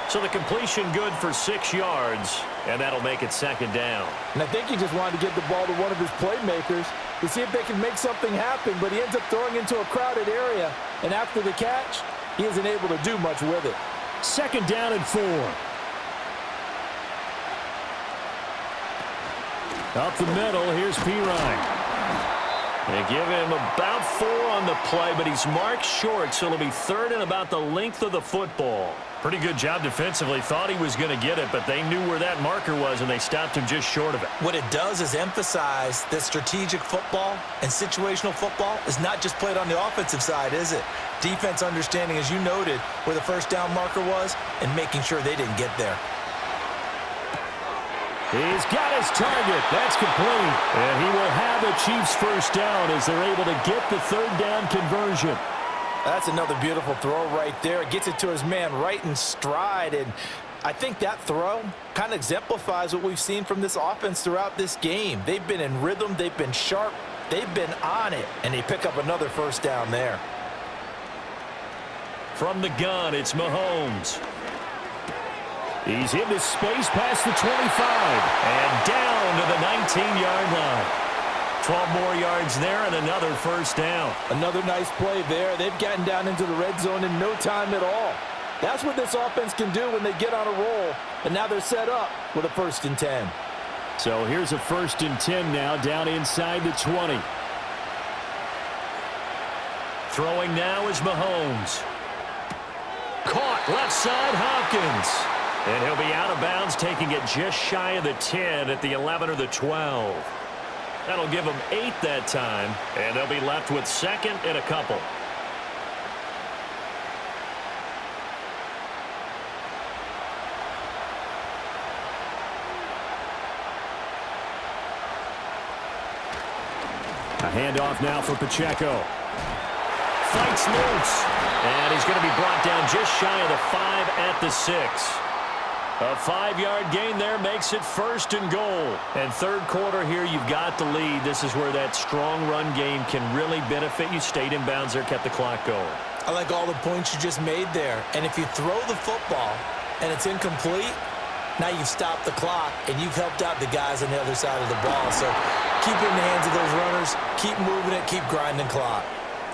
So the completion good for 6 yards, and that'll make it 2nd down. And I think he just wanted to get the ball to one of his playmakers to see if they can make something happen, but he ends up throwing into a crowded area, and after the catch, he isn't able to do much with it. 2nd down and 4. Up the middle, here's Pirine. They give him about 4 on the play, but he's marked short, so it'll be 3rd and about the length of the football. Pretty good job defensively. Thought he was going to get it, but they knew where that marker was, and they stopped him just short of it. What it does is emphasize that strategic football and situational football is not just played on the offensive side, is it? Defense understanding, as you noted, where the 1st down marker was and making sure they didn't get there. He's got his target. That's complete. And he will have the Chiefs first down as they're able to get the third down conversion. That's another beautiful throw right there. Gets it to his man right in stride. And I think that throw kind of exemplifies what we've seen from this offense throughout this game. They've been in rhythm. They've been sharp. They've been on it. And they pick up another first down there. From the gun, it's Mahomes. He's into space past the 25 and down to the 19-yard line. 12 more yards there and another first down. Another nice play there. They've gotten down into the red zone in no time at all. That's what this offense can do when they get on a roll. And now they're set up with a 1st and 10. So here's a 1st and 10 now down inside the 20. Throwing now is Mahomes. Caught left side, Hopkins. And he'll be out of bounds, taking it just shy of the 10 at the 11 or the 12. That'll give them 8 that time, and they'll be left with 2nd and a couple. A handoff now for Pacheco. Fights loose. And he's going to be brought down just shy of the 5 at the 6. A 5-yard gain there makes it 1st and goal. And third quarter here, you've got the lead. This is where that strong run game can really benefit you. Stayed in bounds there, kept the clock going. I like all the points you just made there. And if you throw the football and it's incomplete, now you've stopped the clock and you've helped out the guys on the other side of the ball. So keep it in the hands of those runners. Keep moving it. Keep grinding clock.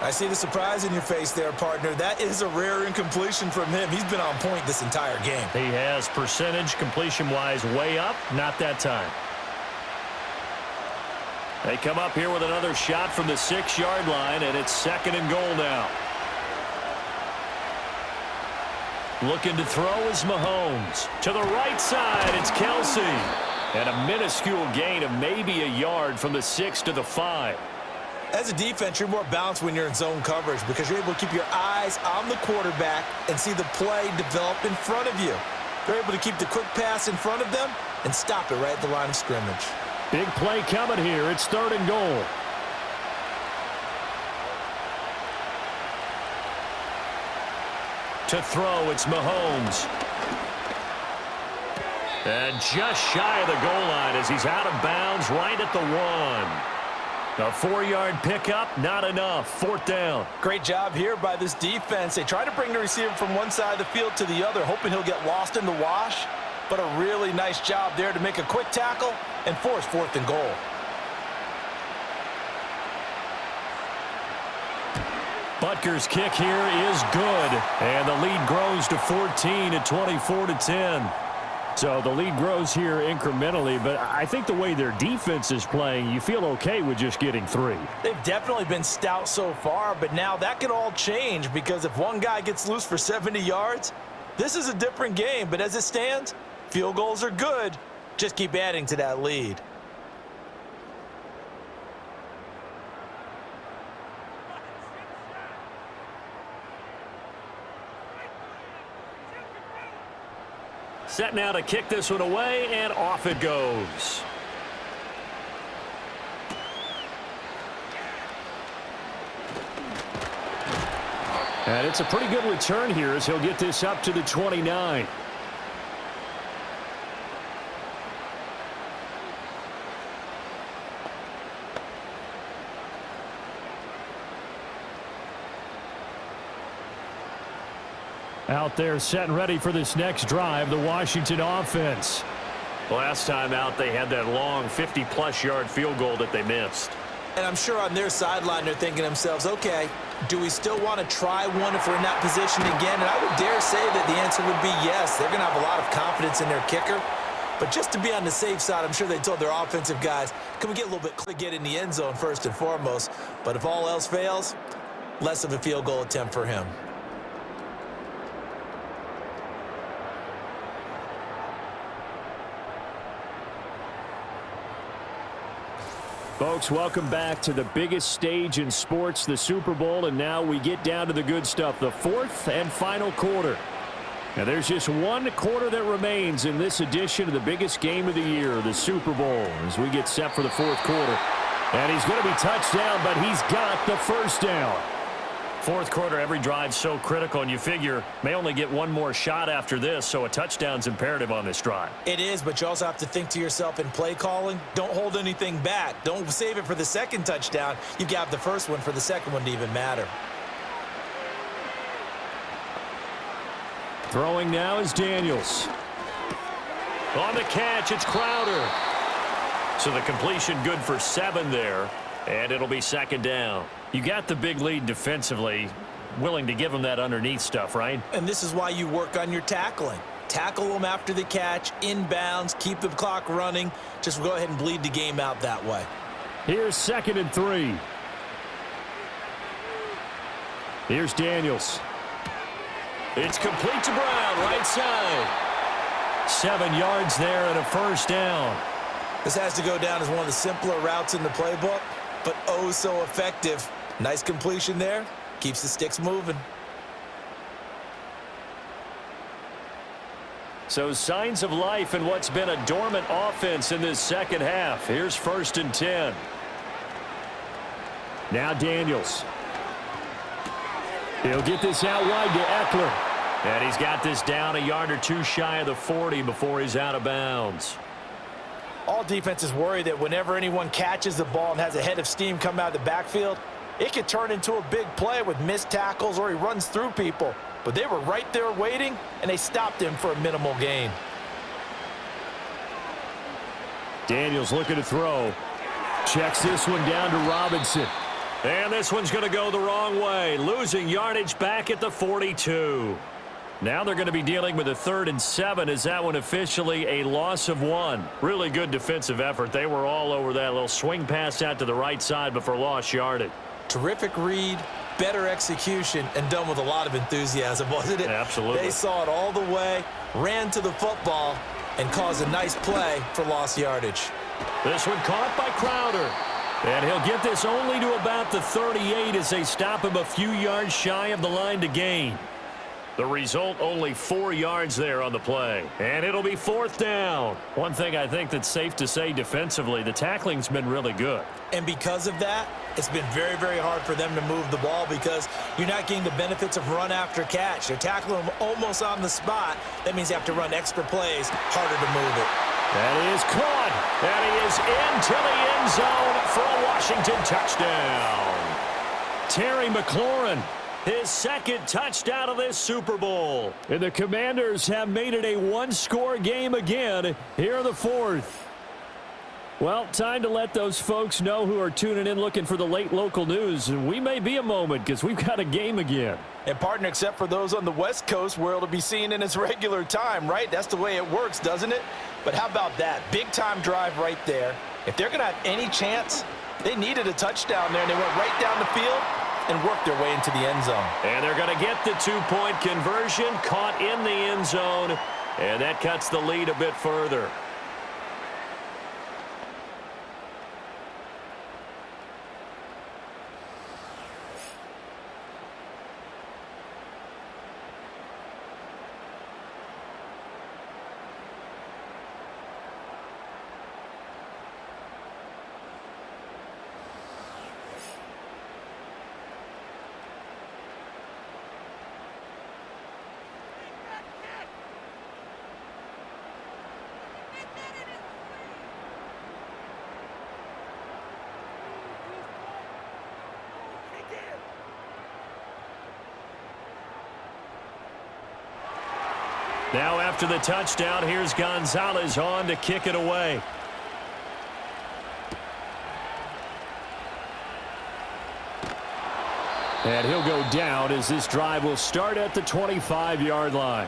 I see the surprise in your face there, partner. That is a rare incompletion from him. He's been on point this entire game. He has percentage completion-wise way up. Not that time. They come up here with another shot from the 6-yard line, and it's 2nd and goal now. Looking to throw is Mahomes. To the right side, it's Kelsey. And a minuscule gain of maybe a yard from the 6 to the 5. As a defense, you're more balanced when you're in zone coverage because you're able to keep your eyes on the quarterback and see the play develop in front of you. They're able to keep the quick pass in front of them and stop it right at the line of scrimmage. Big play coming here. It's 3rd and goal. To throw, it's Mahomes. And just shy of the goal line as he's out of bounds right at the 1. A 4-yard pickup, not enough. 4th down. Great job here by this defense. They try to bring the receiver from one side of the field to the other, hoping he'll get lost in the wash. But a really nice job there to make a quick tackle and force 4th and goal. Butker's kick here is good. And the lead grows to 14 at 24-10. So the lead grows here incrementally, but I think the way their defense is playing, you feel okay with just getting 3. They've definitely been stout so far, but now that could all change because if one guy gets loose for 70 yards, this is a different game. But as it stands, field goals are good. Just keep adding to that lead. Set now to kick this one away, and off it goes. And it's a pretty good return here as he'll get this up to the 29. Out there set and ready for this next drive, the Washington offense. Last time out, they had that long 50-plus yard field goal that they missed. And I'm sure on their sideline they're thinking to themselves, okay, do we still want to try one if we're in that position again? And I would dare say that the answer would be yes. They're going to have a lot of confidence in their kicker. But just to be on the safe side, I'm sure they told their offensive guys, can we get a little bit to get in the end zone first and foremost? But if all else fails, less of a field goal attempt for him. Folks, welcome back to the biggest stage in sports, the Super Bowl, and now we get down to the good stuff, the 4th and final quarter. Now there's just one quarter that remains in this edition of the biggest game of the year, the Super Bowl, as we get set for the fourth quarter. And he's going to be touched down, but he's got the first down. Fourth quarter, every drive's so critical, and you figure may only get one more shot after this, so a touchdown's imperative on this drive. It is, but you also have to think to yourself in play calling, don't hold anything back. Don't save it for the second touchdown. You've got the first one for the second one to even matter. Throwing now is Daniels. On the catch, it's Crowder. So the completion good for 7 there, and it'll be second down. You got the big lead defensively, willing to give them that underneath stuff, right? And this is why you work on your tackling. Tackle them after the catch, inbounds, keep the clock running. Just go ahead and bleed the game out that way. Here's 2nd and 3. Here's Daniels. It's complete to Brown, right side. 7 yards there and a first down. This has to go down as one of the simpler routes in the playbook, but oh so effective. Nice completion there. Keeps the sticks moving. So signs of life in what's been a dormant offense in this second half. Here's 1st and 10. Now Daniels. He'll get this out wide to Eckler. And he's got this down a yard or 2 shy of the 40 before he's out of bounds. All defenses worry that whenever anyone catches the ball and has a head of steam come out of the backfield, it could turn into a big play with missed tackles or he runs through people. But they were right there waiting, and they stopped him for a minimal gain. Daniels looking to throw. Checks this one down to Robinson. And this one's going to go the wrong way, losing yardage back at the 42. Now they're going to be dealing with a 3rd and 7 as that one officially a loss of 1. Really good defensive effort. They were all over that little swing pass out to the right side before lost yardage. Terrific read, better execution, and done with a lot of enthusiasm, wasn't it? Absolutely. They saw it all the way, ran to the football, and caused a nice play for lost yardage. This one caught by Crowder. And he'll get this only to about the 38 as they stop him a few yards shy of the line to gain. The result, only 4 yards there on the play. And it'll be 4th down. One thing I think that's safe to say defensively, the tackling's been really good. And because of that, it's been very, very hard for them to move the ball because you're not getting the benefits of run after catch. They're tackling them almost on the spot. That means you have to run extra plays, harder to move it. That is caught. And he is into the end zone for a Washington touchdown. Terry McLaurin, his 2nd touchdown of this Super Bowl. And the Commanders have made it a 1-score game again here in the 4th. Well, time to let those folks know who are tuning in looking for the late local news. And we may be a moment because we've got a game again. And partner, except for those on the West Coast where it'll be seen in its regular time, right? That's the way it works, doesn't it? But how about that? Big-time drive right there. If they're going to have any chance, they needed a touchdown there, and they went right down the field and worked their way into the end zone. And they're going to get the 2-point conversion, caught in the end zone, and that cuts the lead a bit further. Now after the touchdown, here's Gonzalez on to kick it away. And he'll go down as this drive will start at the 25-yard line.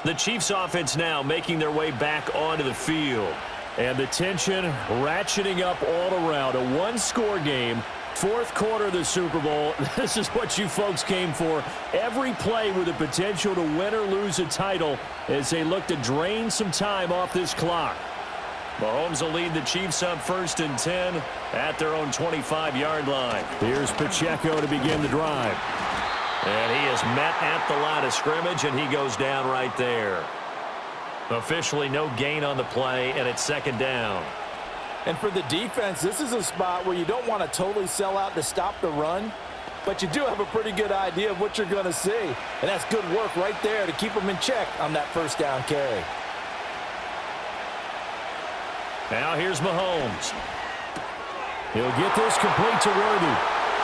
The Chiefs offense now making their way back onto the field. And the tension ratcheting up all around. A 1-score game. 4th quarter of the Super Bowl. This is what you folks came for. Every play with the potential to win or lose a title as they look to drain some time off this clock. Mahomes will lead the Chiefs up 1st and 10 at their own 25-yard line. Here's Pacheco to begin the drive. And he is met at the line of scrimmage, and he goes down right there. Officially no gain on the play, and it's second down. And for the defense, this is a spot where you don't want to totally sell out to stop the run, but you do have a pretty good idea of what you're going to see. And that's good work right there to keep them in check on that first down carry. Now here's Mahomes. He'll get this complete to Worthy.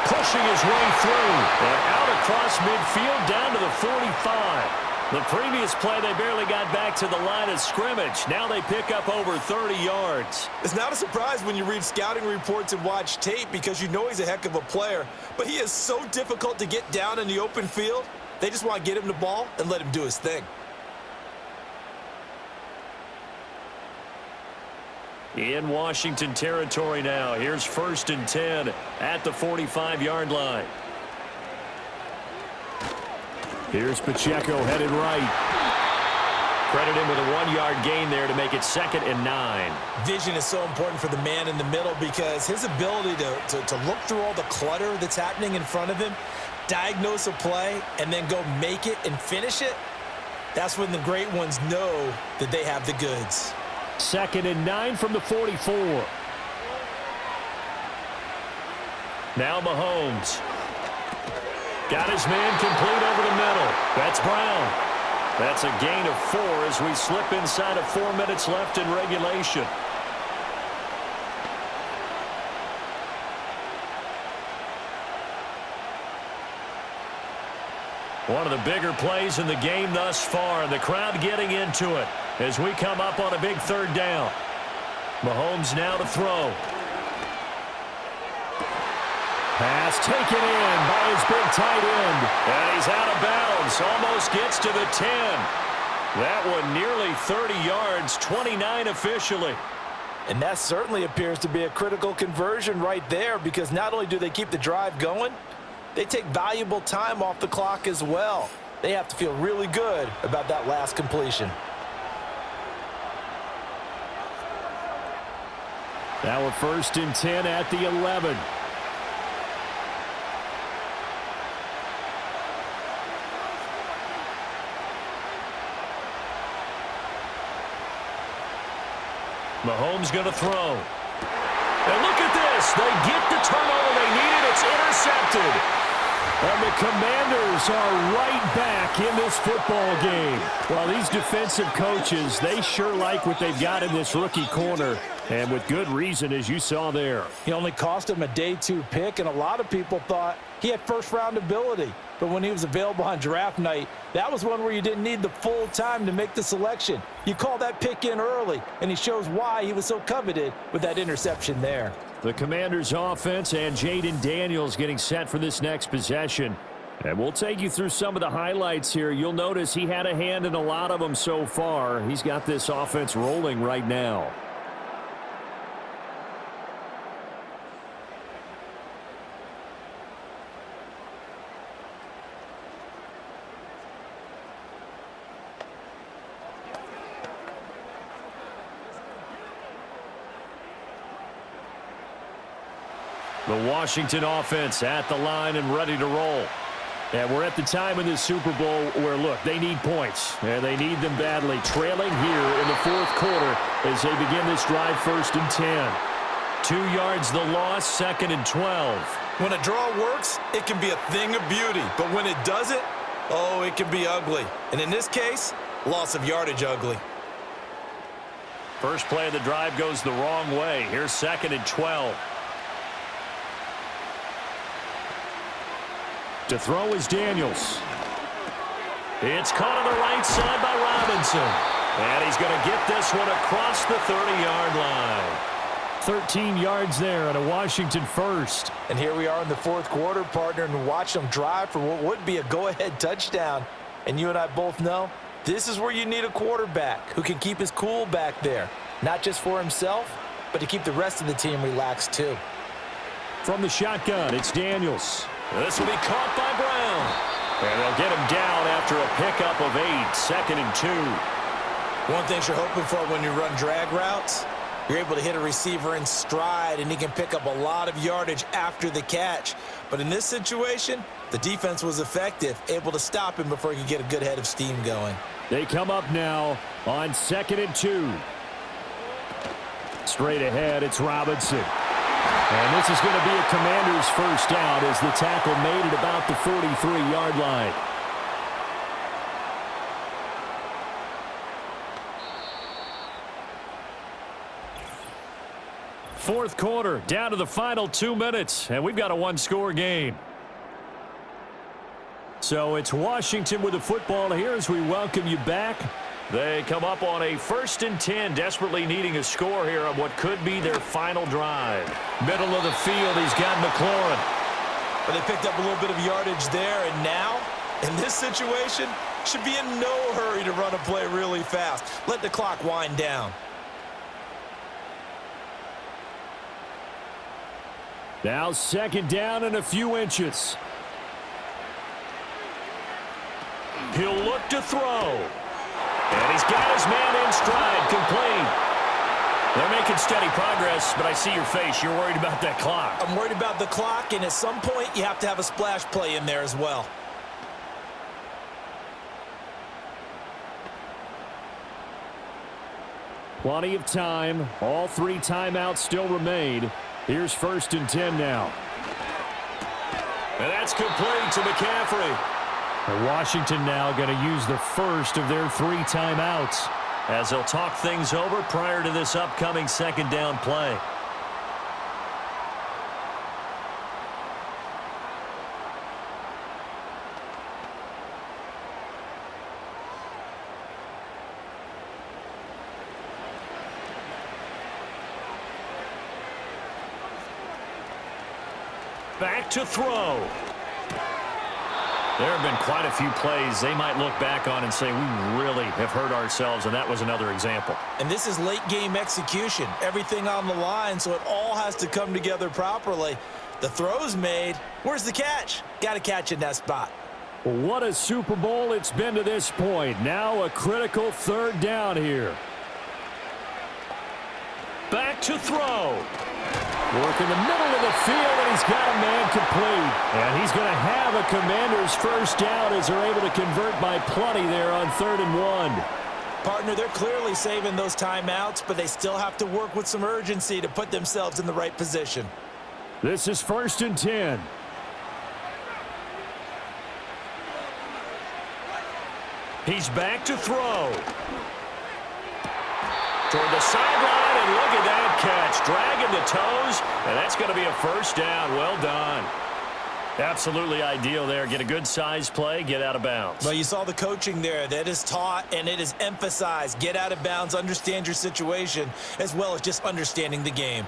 Pushing his way through. And out across midfield down to the 45. The previous play, they barely got back to the line of scrimmage. Now they pick up over 30 yards. It's not a surprise when you read scouting reports and watch tape because you know he's a heck of a player. But he is so difficult to get down in the open field. They just want to get him the ball and let him do his thing. In Washington territory now. Here's 1st and 10 at the 45-yard line. Here's Pacheco headed right. Credit him with a 1-yard gain there to make it 2nd and 9. Vision is so important for the man in the middle because his ability to look through all the clutter that's happening in front of him, diagnose a play, and then go make it and finish it, that's when the great ones know that they have the goods. 2nd and 9 from the 44. Now Mahomes. Got his man complete over the middle. That's Brown. That's a gain of 4 as we slip inside of 4 minutes left in regulation. One of the bigger plays in the game thus far. The crowd getting into it as we come up on a big 3rd down. Mahomes now to throw. Pass taken in by his big tight end. And he's out of bounds. Almost gets to the 10. That one nearly 30 yards, 29 officially. And that certainly appears to be a critical conversion right there because not only do they keep the drive going, they take valuable time off the clock as well. They have to feel really good about that last completion. Now a 1st and 10 at the 11. Mahomes going to throw. And look at this. They get the turnover they needed. It's intercepted. And the Commanders are right back in this football game. Well, these defensive coaches, they sure like what they've got in this rookie corner. And with good reason, as you saw there. He only cost him a day 2 pick, and a lot of people thought he had first-round ability. But when he was available on draft night, that was one where you didn't need the full time to make the selection. You call that pick in early, and he shows why he was so coveted with that interception there. The Commanders' offense and Jaden Daniels getting set for this next possession. And we'll take you through some of the highlights here. You'll notice he had a hand in a lot of them so far. He's got this offense rolling right now. The Washington offense at the line and ready to roll. And we're at the time in this Super Bowl where, look, they need points. And they need them badly. Trailing here in the 4th quarter as they begin this drive 1st and 10. 2 yards the loss, 2nd and 12. When a draw works, it can be a thing of beauty. But when it doesn't, oh, it can be ugly. And in this case, loss of yardage ugly. First play of the drive goes the wrong way. Here's 2nd and 12. To throw is Daniels. It's caught on the right side by Robinson. And he's going to get this one across the 30-yard line. 13 yards there and a Washington first. And here we are in the 4th quarter, partner, and watch them drive for what would be a go-ahead touchdown. And you and I both know this is where you need a quarterback who can keep his cool back there. Not just for himself, but to keep the rest of the team relaxed too. From the shotgun, it's Daniels. This will be caught by Brown. And they'll get him down after a pickup of 8, 2nd and 2. One thing you're hoping for when you run drag routes You're able to hit a receiver in stride, and he can pick up a lot of yardage after the catch. But in this situation, the defense was effective, able to stop him before he could get a good head of steam going. They come up now on 2nd and 2. Straight ahead, it's Robinson. And this is going to be a Commander's first down as the tackle made it about the 43-yard line. Fourth quarter, down to the final 2 minutes, and we've got a one-score game. So it's Washington with the football here as we welcome you back. They come up on a 1st and 10, desperately needing a score here on what could be their final drive. Middle of the field, he's got McLaurin. But they picked up a little bit of yardage there, and now, in this situation, should be in no hurry to run a play really fast. Let the clock wind down. Now 2nd down and a few inches. He'll look to throw. And he's got his man in stride, complete. They're making steady progress, but I see your face. You're worried about that clock. I'm worried about the clock, and at some point, you have to have a splash play in there as well. Plenty of time. All 3 timeouts still remain. Here's 1st and 10 now. And that's complete to McCaffrey. And Washington now going to use the first of their 3 timeouts as they'll talk things over prior to this upcoming 2nd down play. Back to throw. There have been quite a few plays they might look back on and say, we really have hurt ourselves, and that was another example. And this is late-game execution. Everything on the line, so it all has to come together properly. The throw's made. Where's the catch? Got to catch in that spot. Well, what a Super Bowl it's been to this point. Now a critical 3rd down here. Back to throw. Work in the middle of the field, and he's got a man complete. And he's going to have a Commander's first down as they're able to convert by plenty there on 3rd and 1. Partner, they're clearly saving those timeouts, but they still have to work with some urgency to put themselves in the right position. This is 1st and 10. He's back to throw. Toward the sideline, and look at that catch. Dragging the toes, and that's going to be a first down. Well done. Absolutely ideal there. Get a good size play, get out of bounds. Well, you saw the coaching there. That is taught, and it is emphasized. Get out of bounds, understand your situation, as well as just understanding the game.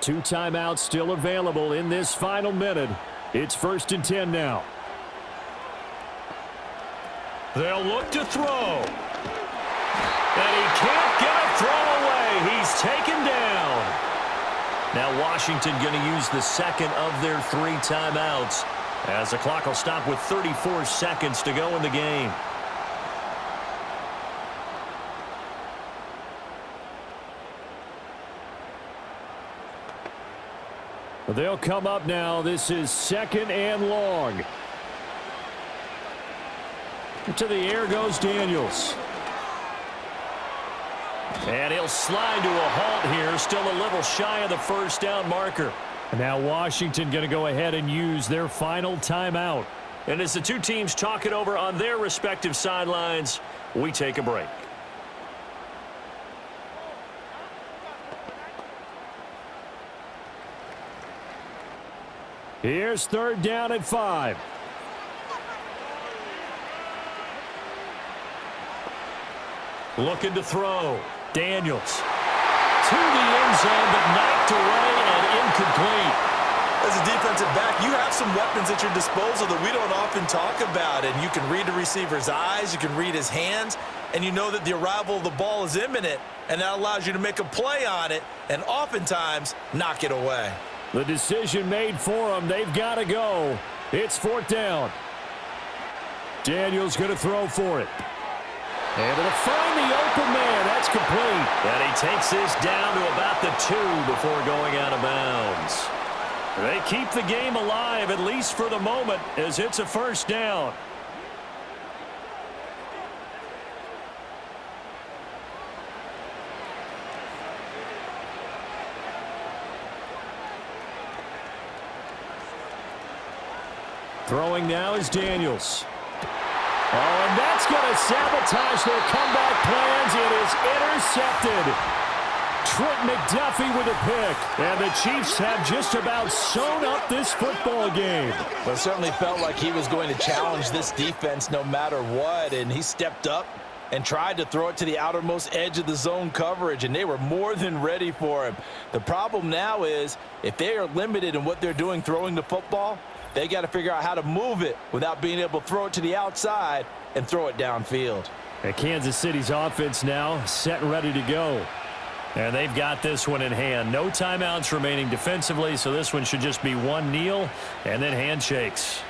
2 timeouts still available in this final minute. It's 1st and 10 now. They'll look to throw. And he can't get a throw away. He's taken down. Now Washington going to use the 2nd of their 3 timeouts as the clock will stop with 34 seconds to go in the game. They'll come up now. This is 2nd and long. To the air goes Daniels. And he'll slide to a halt here. Still a little shy of the first down marker. And now Washington going to go ahead and use their final timeout. And as the 2 teams talk it over on their respective sidelines, we take a break. Here's 3rd down and 5. Looking to throw. Daniels. To the end zone, but knocked away and incomplete. As a defensive back, you have some weapons at your disposal that we don't often talk about. And you can read the receiver's eyes, you can read his hands, and you know that the arrival of the ball is imminent, and that allows you to make a play on it and oftentimes knock it away. The decision made for them. They've got to go. It's 4th down. Daniels going to throw for it. Able to find the open man. That's complete. And he takes this down to about the 2 before going out of bounds. They keep the game alive, at least for the moment, as it's a first down. Throwing now is Daniels. Oh, and that's going to sabotage their comeback plans. It is intercepted. Trent McDuffie with a pick. And the Chiefs have just about sewn up this football game. Well, it certainly felt like he was going to challenge this defense no matter what, and he stepped up and tried to throw it to the outermost edge of the zone coverage, and they were more than ready for him. The problem now is if they are limited in what they're doing throwing the football, they got to figure out how to move it without being able to throw it to the outside and throw it downfield. And Kansas City's offense now set and ready to go. And they've got this one in hand. No timeouts remaining defensively, so this one should just be one kneel and then handshakes.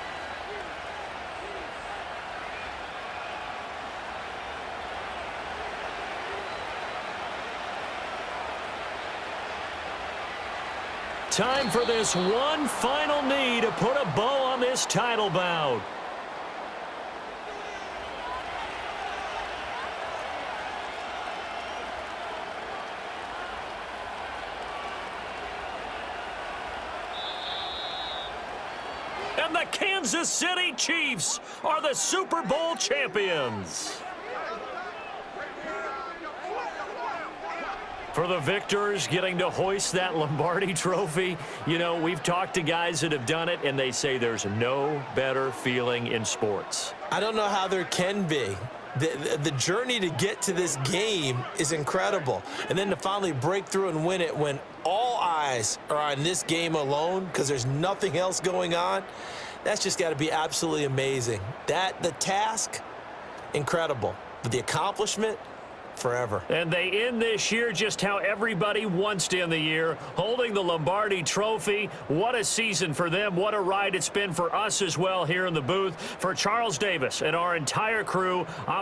Time for this one final knee to put a bow on this title bout. And the Kansas City Chiefs are the Super Bowl champions. For the victors, getting to hoist that Lombardi trophy, you know, we've talked to guys that have done it, and they say there's no better feeling in sports. I don't know how there can be. The journey to get to this game is incredible. And then to finally break through and win it when all eyes are on this game alone because there's nothing else going on, that's just got to be absolutely amazing. The task, incredible. But the accomplishment, forever. And they end this year just how everybody wants to end the year, holding the Lombardi trophy. What a season for them. What a ride it's been for us as well here in the booth. For Charles Davis and our entire crew, I'm